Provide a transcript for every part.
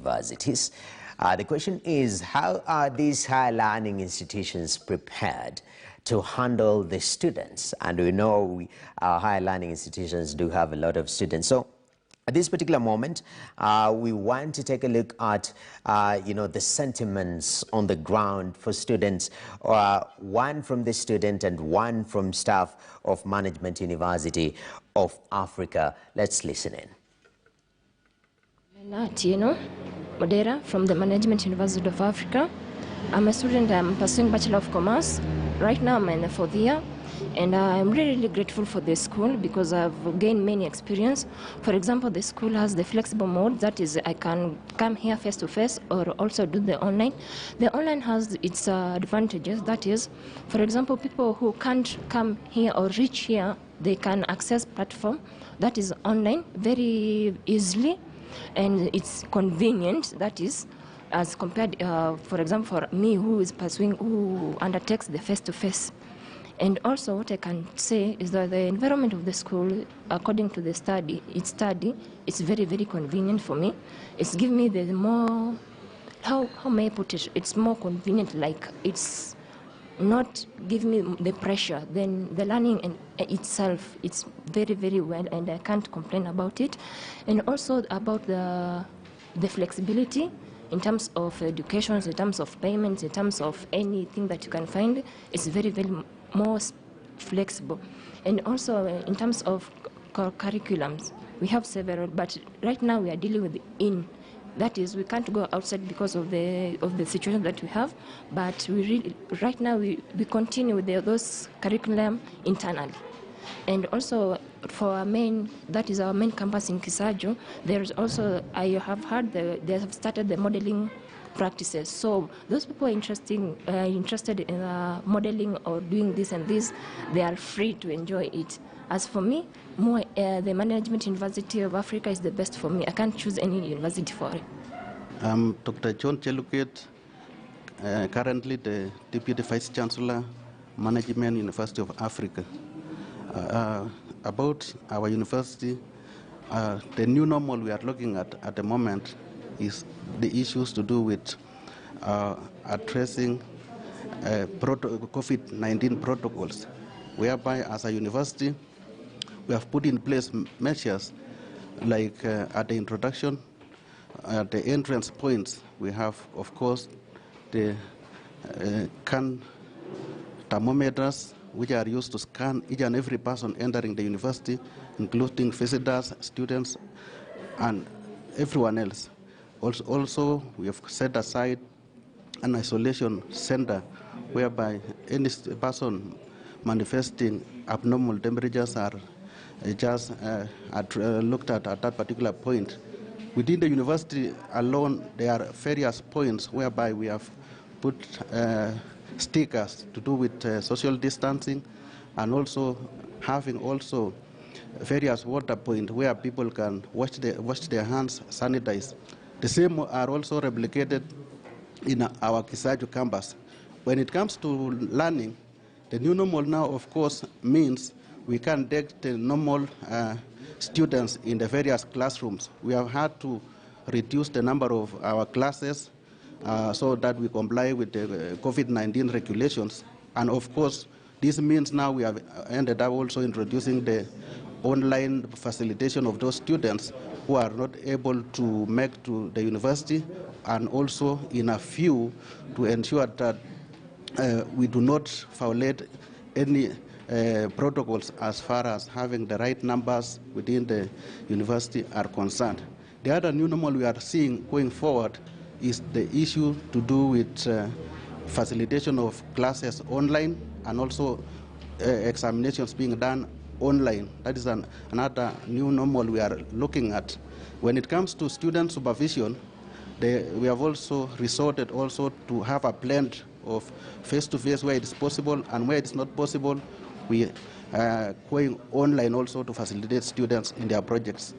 universities. The question is, how are these higher learning institutions prepared to handle the students? And we know our higher learning institutions do have a lot of students. So at this particular moment, we want to take a look at, the sentiments on the ground for students, one from the student and one from staff of Management University of Africa. Let's listen in. Modera from the Management University of Africa. I'm a student, I'm pursuing Bachelor of Commerce. Right now I'm in the 4th year, and I'm really grateful for the school because I've gained many experience. For example, the school has the flexible mode, that is I can come here face to face or also do the online. The online has its advantages, that is, for example, people who can't come here or reach here, they can access platform that is online very easily. And it's convenient, that is, as compared, for example, for me who undertakes the face-to-face. And also what I can say is that the environment of the school, according to the study, it's very, very convenient for me. It's giving me the more, how may I put it, it's more convenient, like it's not give me the pressure. Then the learning in itself, it's very, very well, and I can't complain about it. And also about the flexibility in terms of education, in terms of payments, in terms of anything that you can find, it's very, very more flexible. And also in terms of curriculums, we have several, but right now we are dealing with that is, we can't go outside because of the situation that we have, but right now we continue with those curriculum internally. And also for our that is our main campus in Kisaju, there's also, I have heard they have started the modeling practices. So those people are interested in modeling or doing this and this, they are free to enjoy it. As for me, the Management University of Africa is the best for me. I can't choose any university for it. I'm Dr. Chancellor, currently the Deputy Vice Chancellor, Management University of Africa. About our university, the new normal we are looking at the moment is the issues to do with addressing COVID-19 protocols, whereby as a university, we have put in place measures like at the introduction, at the entrance points, we have, of course, the can thermometers, which are used to scan each and every person entering the university, including visitors, students, and everyone else. Also, we have set aside an isolation center whereby any person manifesting abnormal temperatures are just looked at that particular point. Within the university alone, there are various points whereby we have put stickers to do with social distancing, and also having also various water points where people can wash their hands, sanitize. The same are also replicated in our Kisaju campus. When it comes to learning, the new normal now, of course, means we can take the normal students in the various classrooms. We have had to reduce the number of our classes so that we comply with the COVID-19 regulations. And of course, this means now we have ended up also introducing the online facilitation of those students who are not able to make to the university, and also in a few to ensure that we do not violate any protocols as far as having the right numbers within the university are concerned. The other new normal we are seeing going forward is the issue to do with facilitation of classes online, and also examinations being done online. That is another new normal we are looking at. When it comes to student supervision, we have also resorted also to have a blend of face-to-face where it is possible, and where it is not possible, we are going online also to facilitate students in their projects.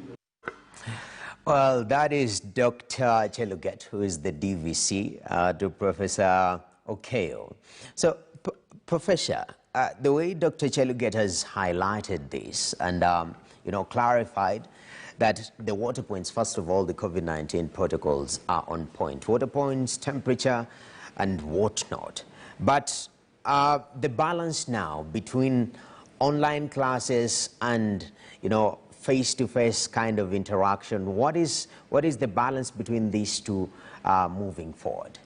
Well, that is Dr. Cheluget, who is the DVC, to Professor Okeyo. So, Professor, the way Dr. Cheluget has highlighted this and clarified, that the water points, first of all, the COVID-19 protocols are on point. Water points, temperature, and whatnot. But the balance now between online classes and, face-to-face kind of interaction, what is the balance between these two moving forward?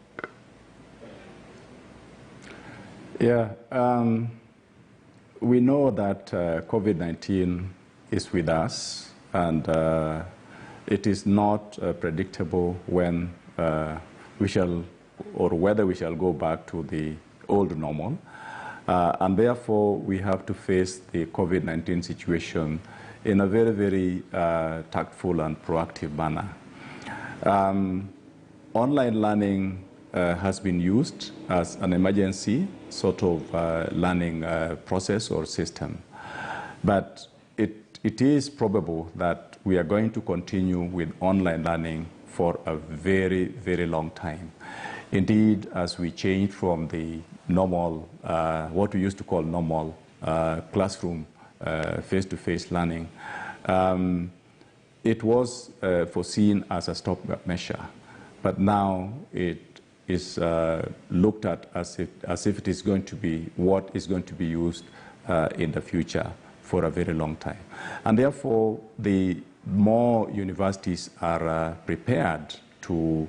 Yeah, we know that COVID-19 is with us, and it is not predictable when we shall, or whether we shall go back to the old normal. And therefore, we have to face the COVID-19 situation in a very, very tactful and proactive manner. Online learning has been used as an emergency sort of learning process or system. But it is probable that we are going to continue with online learning for a very, very long time. Indeed, as we change from the normal, what we used to call normal classroom face-to-face learning, it was foreseen as a stopgap measure. But now it is looked at as if it is going to be what is going to be used in the future for a very long time. And therefore, the more universities are prepared to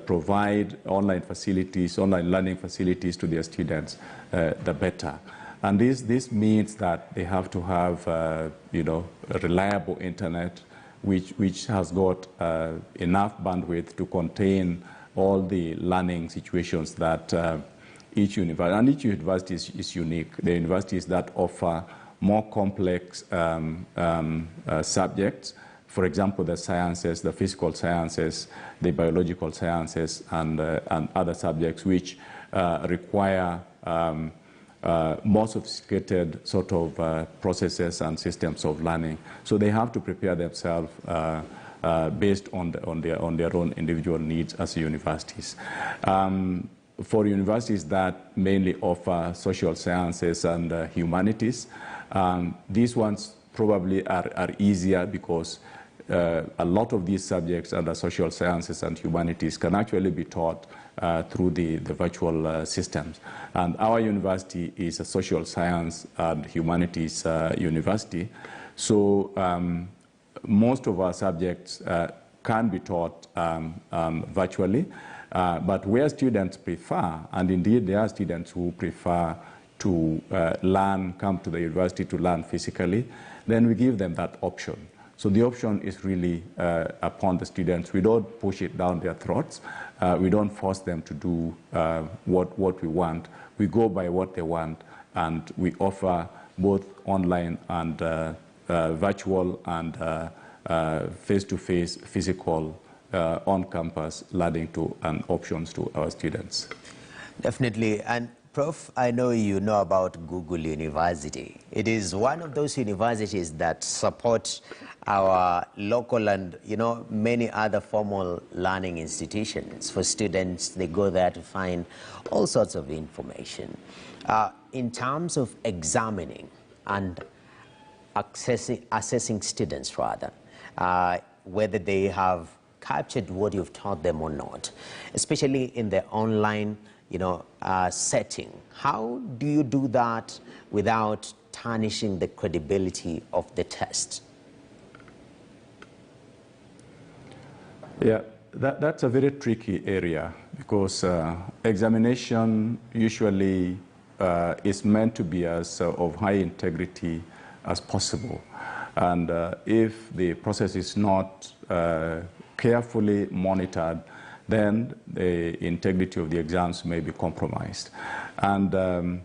provide online facilities, online learning facilities to their students, the better. And this means that they have to have, a reliable internet, which has got enough bandwidth to contain all the learning situations that each university, and each university is unique. The universities that offer more complex subjects, for example, the sciences, the physical sciences, the biological sciences, and other subjects which require more sophisticated sort of processes and systems of learning. So they have to prepare themselves based on their own individual needs as universities. For universities that mainly offer social sciences and humanities, these ones probably are easier because a lot of these subjects under social sciences and humanities can actually be taught through the virtual systems. And our university is a social science and humanities university, so most of our subjects can be taught virtually, but where students prefer, and indeed there are students who prefer to come to the university to learn physically, then we give them that option. So the option is really upon the students. We don't push it down their throats. We don't force them to do what we want. We go by what they want, and we offer both online and virtual and face-to-face, physical, on-campus learning and options to our students. Definitely. And Prof, I know you know about Google University. It is one of those universities that support our local and, many other formal learning institutions. For students, they go there to find all sorts of information. In terms of examining and assessing students, rather, whether they have captured what you've taught them or not, especially in the online setting. How do you do that without tarnishing the credibility of the test? Yeah, that's a very tricky area because examination usually is meant to be as of high integrity as possible. And if the process is not carefully monitored, then the integrity of the exams may be compromised. And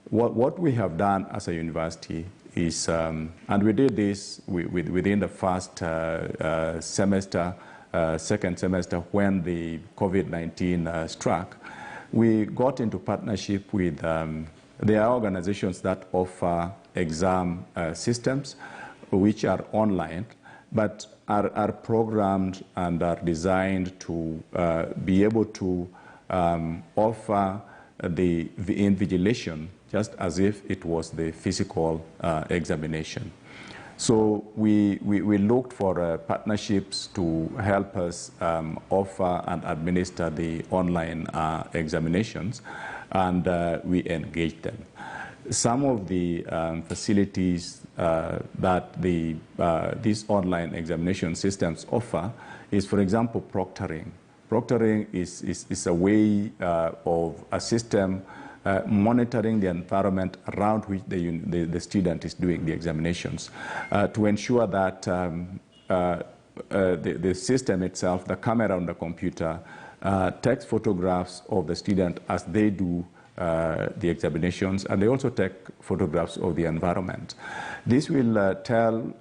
what we have done as a university is, and we did this within the first semester, second semester when the COVID-19 struck, we got into partnership with, there are organizations that offer exam systems which are online, but are programmed and are designed to be able to offer the invigilation just as if it was the physical examination. So we looked for partnerships to help us offer and administer the online examinations, and we engaged them. Some of the facilities that these online examination systems offer is, for example, proctoring. Proctoring is a way of a system monitoring the environment around which the student is doing the examinations to ensure that the system itself, the camera on the computer, takes photographs of the student as they do the examinations, and they also take photographs of the environment. This will tell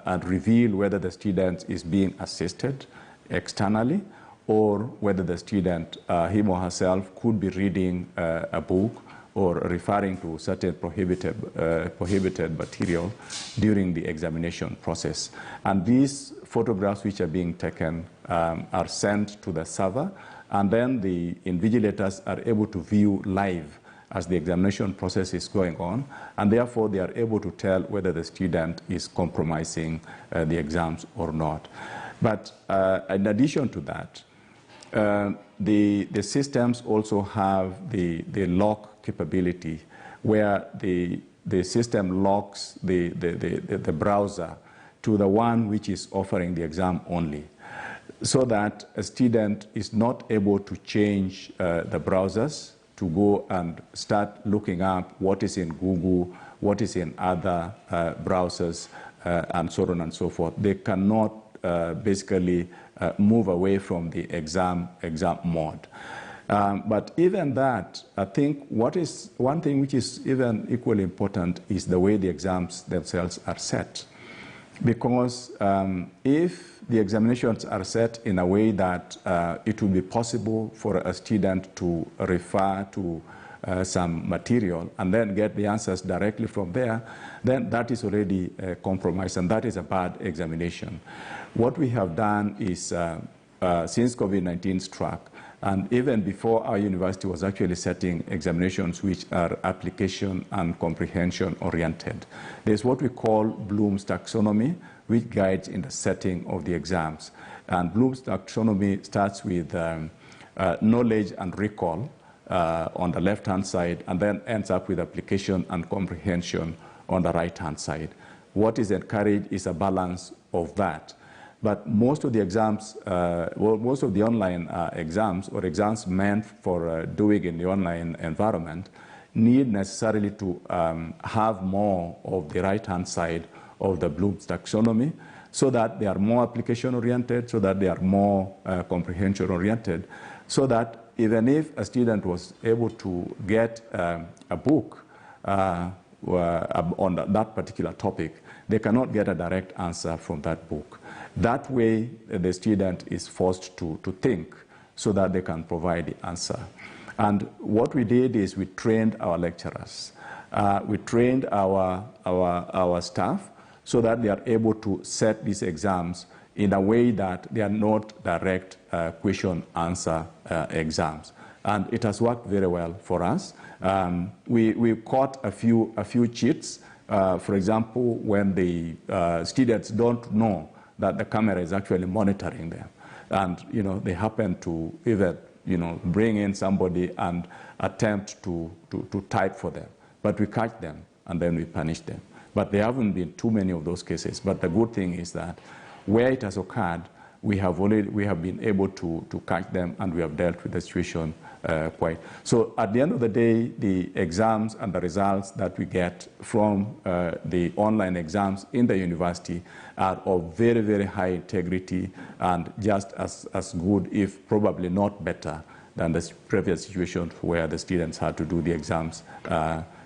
and reveal whether the student is being assisted externally, or whether the student, him or herself, could be reading a book or referring to certain prohibited material during the examination process. And these photographs which are being taken are sent to the server, and then the invigilators are able to view live as the examination process is going on, and therefore they are able to tell whether the student is compromising the exams or not. But in addition to that, the systems also have the lock capability, where the system locks the browser to the one which is offering the exam only, so that a student is not able to change the browsers to go and start looking up what is in Google, what is in other browsers, and so on and so forth. They cannot basically move away from the exam mode. But even that, I think one thing which is even equally important is the way the exams themselves are set. Because if the examinations are set in a way that it will be possible for a student to refer to some material and then get the answers directly from there, then that is already a compromise, and that is a bad examination. What we have done is, since COVID-19 struck, and even before our university was actually setting examinations which are application and comprehension oriented, there's what we call Bloom's taxonomy, which guides in the setting of the exams. And Bloom's taxonomy starts with knowledge and recall on the left-hand side, and then ends up with application and comprehension on the right-hand side. What is encouraged is a balance of that. But most of the exams, most of the online exams, or exams meant for doing in the online environment, need necessarily to have more of the right-hand side of the Bloom's taxonomy, so that they are more application-oriented, so that they are more comprehension-oriented, so that even if a student was able to get a book on that particular topic, they cannot get a direct answer from that book. That way, the student is forced to think so that they can provide the answer. And what we did is we trained our lecturers. We trained our staff so that they are able to set these exams in a way that they are not direct question-answer exams. And it has worked very well for us. We caught a few cheats. For example, when the students don't know that the camera is actually monitoring them, and they happen to even bring in somebody and attempt to type for them, but we catch them and then we punish them. But there haven't been too many of those cases. But the good thing is that where it has occurred, we have been able to catch them, and we have dealt with the situation quite. So at the end of the day, the exams and the results that we get from the online exams in the university are of very, very high integrity, and just as good, if probably not better, than the previous situation where the students had to do the exams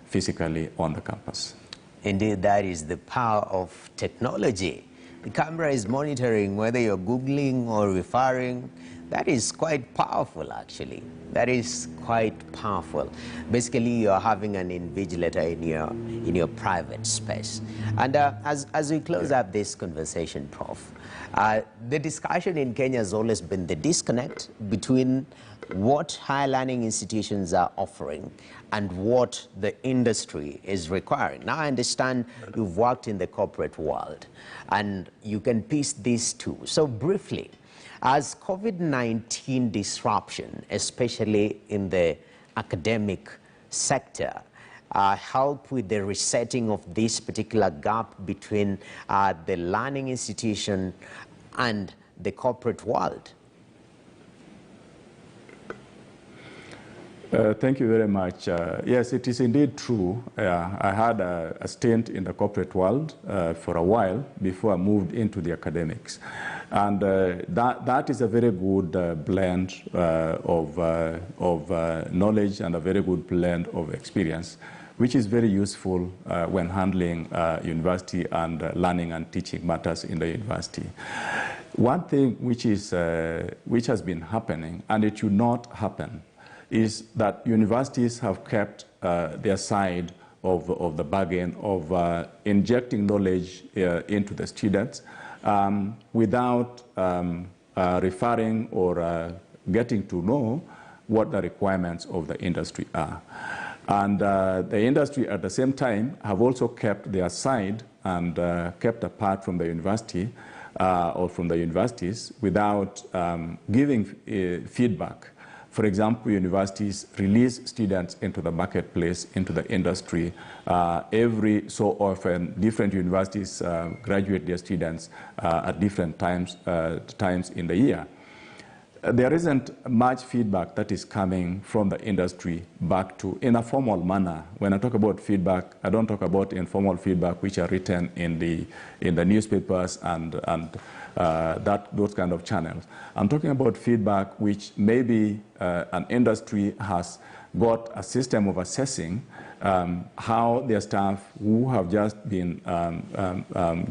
physically on the campus. Indeed, that is the power of technology. The camera is monitoring whether you're Googling or referring. That is quite powerful, actually. That is quite powerful. Basically, you're having an invigilator in your private space. And as we close up this conversation, Prof, the discussion in Kenya has always been the disconnect between what higher learning institutions are offering and what the industry is requiring. Now, I understand you've worked in the corporate world, and you can piece these two. So briefly, as COVID-19 disruption, especially in the academic sector, help with the resetting of this particular gap between the learning institution and the corporate world? Thank you very much. Yes, it is indeed true. I had a stint in the corporate world for a while before I moved into the academics. And that is a very good blend of knowledge and a very good blend of experience, which is very useful when handling university and learning and teaching matters in the university. One thing which has been happening, and it should not happen, is that universities have kept their side of the bargain of injecting knowledge into the students without referring or getting to know what the requirements of the industry are. And the industry at the same time have also kept their side and kept apart from the university or from the universities without giving feedback. For example, universities release students into the marketplace, into the industry. Every so often, different universities graduate their students at different times in the year. There isn't much feedback that is coming from the industry back to, in a formal manner. When I talk about feedback, I don't talk about informal feedback which are written in the newspapers and those kind of channels. I'm talking about feedback which maybe an industry has got a system of assessing how their staff who have just been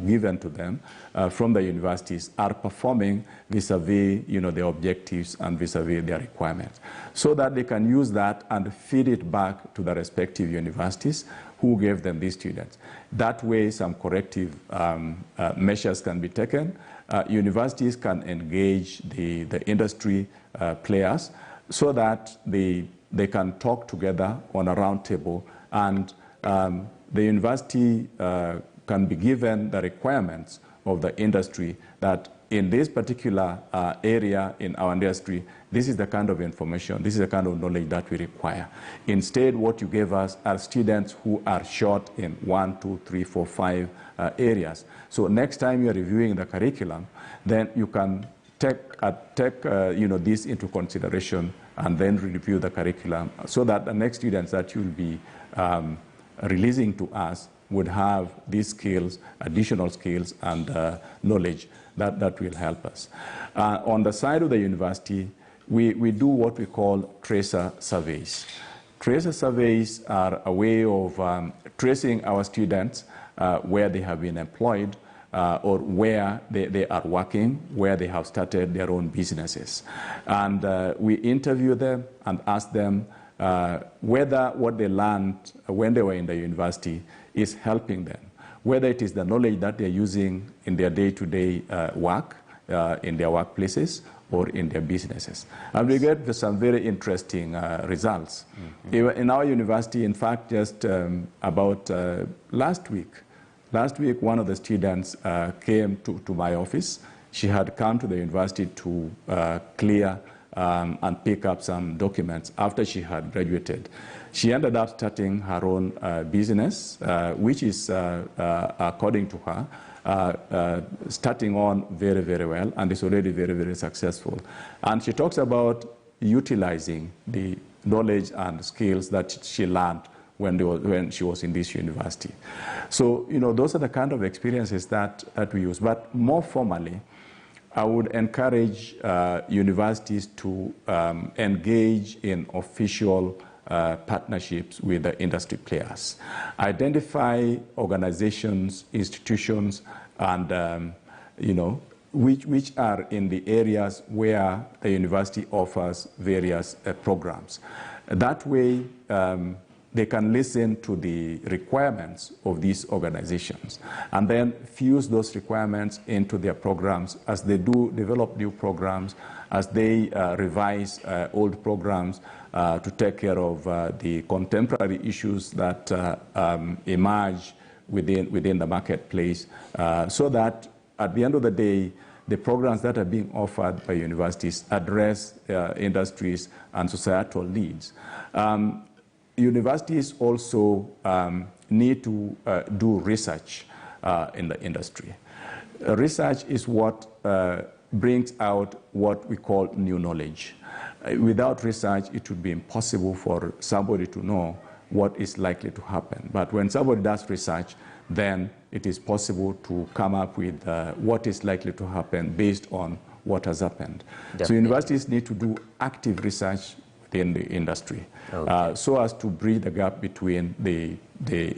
given to them from the universities are performing vis-a-vis their objectives and vis-a-vis their requirements, so that they can use that and feed it back to the respective universities who gave them these students. That way, some corrective measures can be taken. Universities can engage the industry players so that they can talk together on a round table, and the university can be given the requirements of the industry that in this particular area in our industry, this is the kind of information, this is the kind of knowledge that we require. Instead, what you gave us are students who are short in 1, 2, 3, 4, 5 areas. So next time you're reviewing the curriculum, then you can take this into consideration and then review the curriculum so that the next students that you'll be releasing to us would have these skills, additional skills and knowledge that will help us. On the side of the university, we do what we call tracer surveys. Tracer surveys are a way of tracing our students where they have been employed or where they are working, where they have started their own businesses. And we interview them and ask them whether what they learned when they were in the university is helping them, whether it is the knowledge that they're using in their day-to-day work, in their workplaces, or in their businesses. And we get some very interesting results. Mm-hmm. In our university, in fact, just about last week, one of the students came to my office. She had come to the university to clear and pick up some documents after she had graduated. She ended up starting her own business, which is, according to her, starting on very, very well, and is already very, very successful. And she talks about utilizing the knowledge and skills that she learned when she was in this university. So, those are the kind of experiences that we use. But more formally, I would encourage universities to engage in official partnerships with the industry players. Identify organizations, institutions, and which are in the areas where the university offers various programs. That way, they can listen to the requirements of these organizations and then fuse those requirements into their programs as they do develop new programs, as they revise old programs to take care of the contemporary issues that emerge within the marketplace, so that at the end of the day, the programs that are being offered by universities address industries and societal needs. Universities also need to do research in the industry. Research is what brings out what we call new knowledge. Without research, it would be impossible for somebody to know what is likely to happen. But when somebody does research, then it is possible to come up with what is likely to happen based on what has happened. Definitely. So universities need to do active research in the industry, okay, so as to bridge the gap between the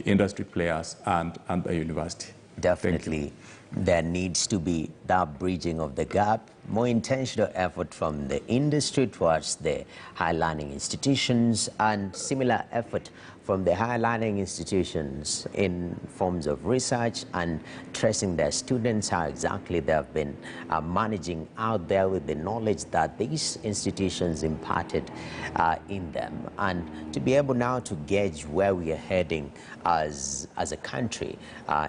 industry players and the university. Definitely, there needs to be that bridging of the gap, more intentional effort from the industry towards the higher learning institutions, and similar effort from the higher learning institutions in forms of research and tracing their students, how exactly they have been managing out there with the knowledge that these institutions imparted in them, and to be able now to gauge where we are heading as a country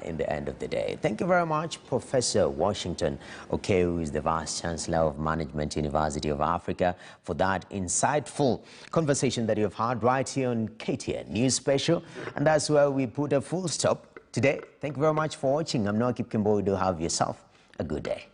in the end of the day. Thank you very much, Professor Washington Okeyo, who is the Vice Chancellor of Management University of Africa, for that insightful conversation that you've had right here on KTN News Special. And that's where we put a full stop today. Thank you very much for watching. I'm Noah Kipkimbo. Do have yourself a good day.